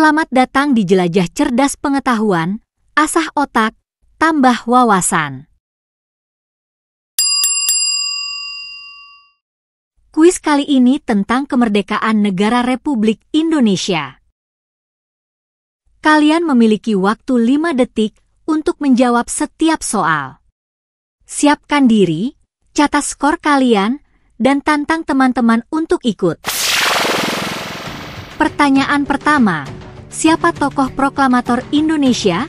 Selamat datang di Jelajah Cerdas Pengetahuan, Asah Otak, Tambah Wawasan. Kuis kali ini tentang kemerdekaan Negara Republik Indonesia. Kalian memiliki waktu 5 detik untuk menjawab setiap soal. Siapkan diri, catat skor kalian, dan tantang teman-teman untuk ikut. Pertanyaan pertama, siapa tokoh proklamator Indonesia?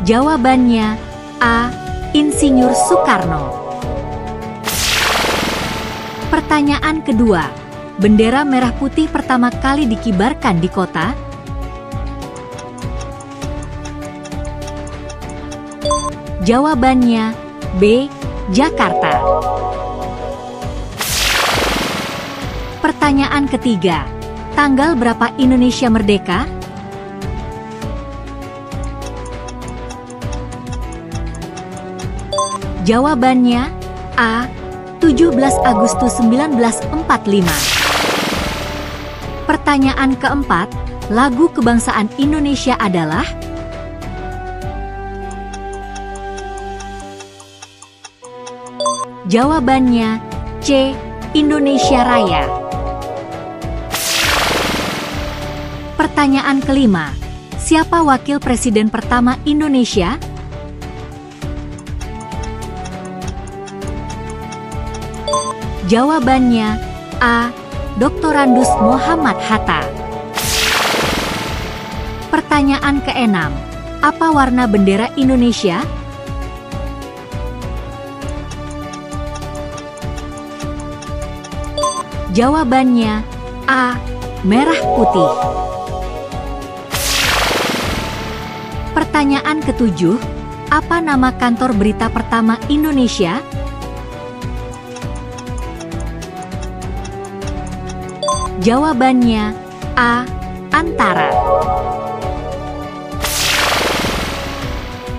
Jawabannya A. Insinyur Soekarno. Pertanyaan kedua, bendera merah putih pertama kali dikibarkan di kota? Jawabannya B. Jakarta. Pertanyaan ketiga, tanggal berapa Indonesia merdeka? Jawabannya A. 17 Agustus 1945. Pertanyaan keempat, lagu kebangsaan Indonesia adalah? Jawabannya C. Indonesia Raya. Pertanyaan kelima, siapa wakil presiden pertama Indonesia? Jawabannya A. Dr. Andus Muhammad Hatta. Pertanyaan keenam, apa warna bendera Indonesia? Jawabannya A. Merah putih. Pertanyaan ketujuh, apa nama kantor berita pertama Indonesia? Jawabannya A. Antara.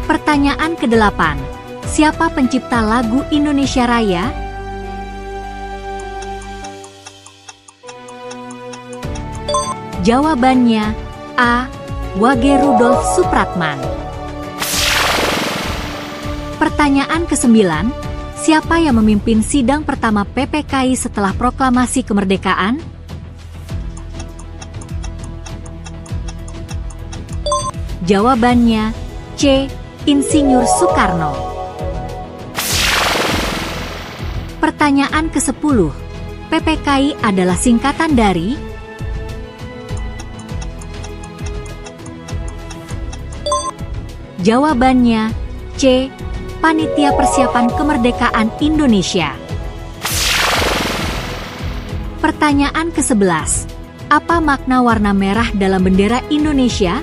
Pertanyaan kedelapan, siapa pencipta lagu Indonesia Raya? Jawabannya A. Wage Rudolf Supratman. Pertanyaan ke-9, siapa yang memimpin sidang pertama PPKI setelah proklamasi kemerdekaan? Jawabannya C. Insinyur Soekarno. Pertanyaan ke-10, PPKI adalah singkatan dari? Jawabannya C. Panitia Persiapan Kemerdekaan Indonesia. Pertanyaan ke-11, apa makna warna merah dalam bendera Indonesia?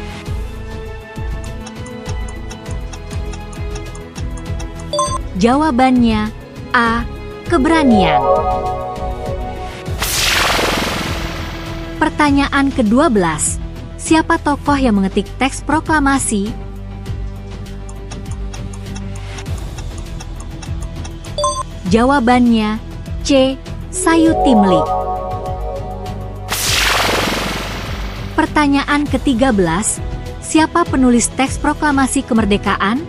Jawabannya A. Keberanian. Pertanyaan ke-12, siapa tokoh yang mengetik teks proklamasi? Jawabannya C. Sayuti-Mlik. Pertanyaan ke-13, siapa penulis teks proklamasi kemerdekaan?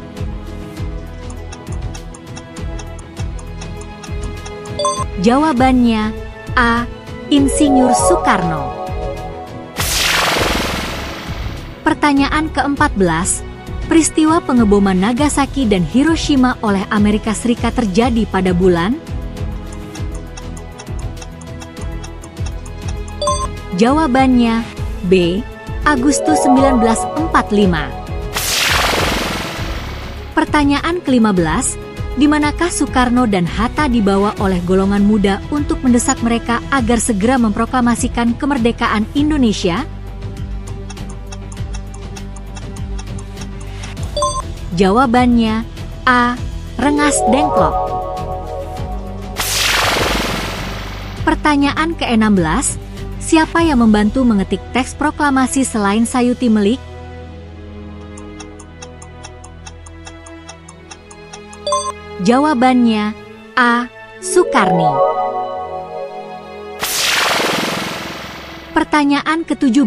Jawabannya A. Insinyur Soekarno. Pertanyaan ke-14, peristiwa pengeboman Nagasaki dan Hiroshima oleh Amerika Serikat terjadi pada bulan? Jawabannya B. Agustus 1945. Pertanyaan ke-15, di manakah Soekarno dan Hatta dibawa oleh golongan muda untuk mendesak mereka agar segera memproklamasikan kemerdekaan Indonesia? Jawabannya A. Rengas Dengklok. Pertanyaan ke-16, siapa yang membantu mengetik teks proklamasi selain Sayuti-Mlik? Jawabannya A. Sukarni. Pertanyaan ke-17.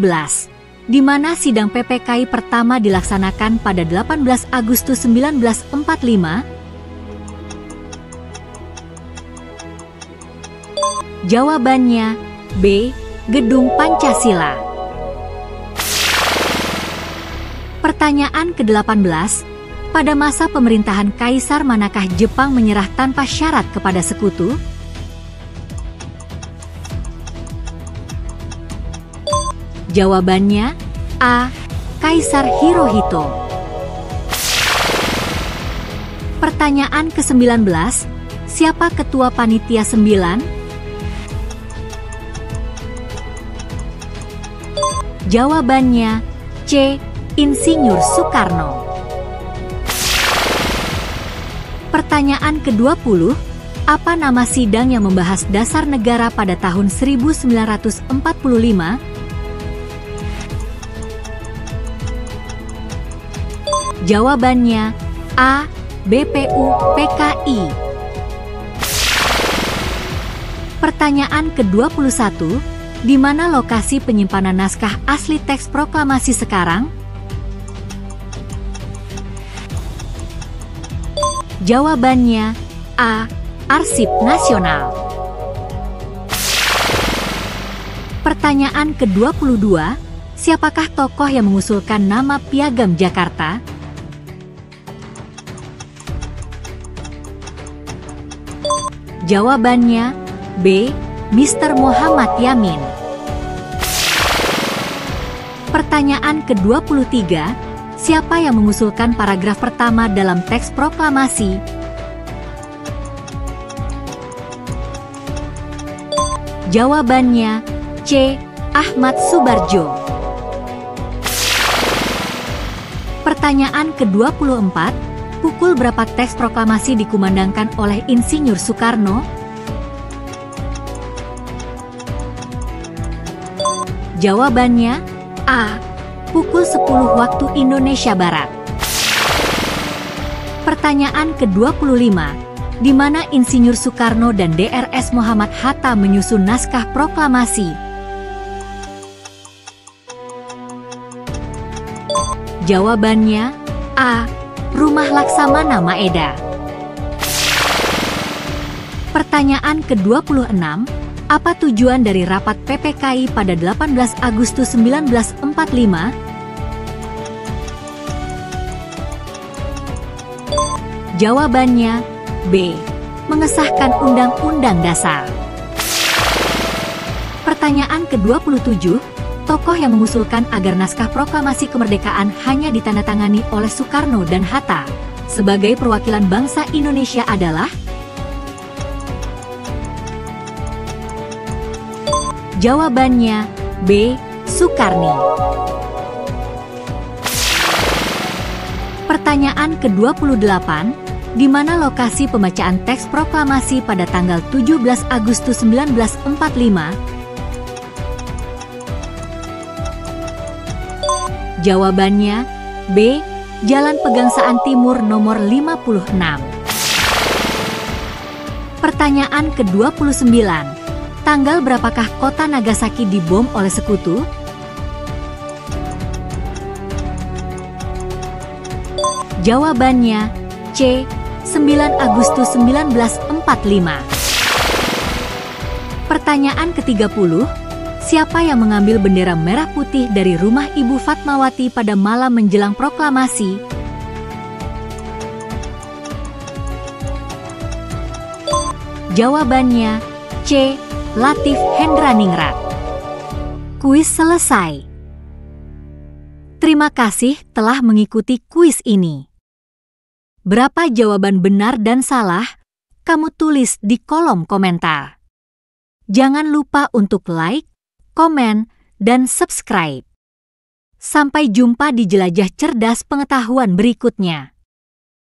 Di mana sidang PPKI pertama dilaksanakan pada 18 Agustus 1945? Jawabannya B. Gedung Pancasila. Pertanyaan ke-18. Pada masa pemerintahan Kaisar manakah Jepang menyerah tanpa syarat kepada sekutu? Jawabannya A. Kaisar Hirohito. Pertanyaan ke-19. Siapa Ketua Panitia 9? Jawabannya C. Insinyur Soekarno. Pertanyaan ke-20. Apa nama sidang yang membahas dasar negara pada tahun 1945? Jawabannya A. BPU-PKI. Pertanyaan ke-21. Di mana lokasi penyimpanan naskah asli teks proklamasi sekarang? Jawabannya A. Arsip Nasional. Pertanyaan ke-22. Siapakah tokoh yang mengusulkan nama Piagam Jakarta? Jawabannya B. Mr. Muhammad Yamin. Pertanyaan ke-23. Siapa yang mengusulkan paragraf pertama dalam teks proklamasi? Jawabannya C. Ahmad Subarjo. Pertanyaan ke-24. Pukul berapa teks proklamasi dikumandangkan oleh Insinyur Soekarno? Jawabannya A. Pukul 10 waktu Indonesia Barat. Pertanyaan ke-25. Di mana Insinyur Soekarno dan Drs Muhammad Hatta menyusun naskah proklamasi? Jawabannya A. Rumah Laksamana Maeda. Pertanyaan ke-26. Apa tujuan dari rapat PPKI pada 18 Agustus 1945? Jawabannya B. Mengesahkan Undang-Undang Dasar. Pertanyaan ke-27. Tokoh yang mengusulkan agar naskah proklamasi kemerdekaan hanya ditandatangani oleh Soekarno dan Hatta sebagai perwakilan bangsa Indonesia adalah? Jawabannya B. Soekarni. Pertanyaan ke-28. Di mana lokasi pembacaan teks proklamasi pada tanggal 17 Agustus 1945? Jawabannya B. Jalan Pegangsaan Timur nomor 56. Pertanyaan ke-29. Tanggal berapakah kota Nagasaki dibom oleh sekutu? Jawabannya C. 9 Agustus 1945. Pertanyaan ke-30. Siapa yang mengambil bendera merah putih dari rumah Ibu Fatmawati pada malam menjelang proklamasi? Jawabannya C. Latif Hendraningrat. Kuis selesai. Terima kasih telah mengikuti kuis ini. Berapa jawaban benar dan salah? Kamu tulis di kolom komentar. Jangan lupa untuk like, komen, dan subscribe. Sampai jumpa di jelajah cerdas pengetahuan berikutnya.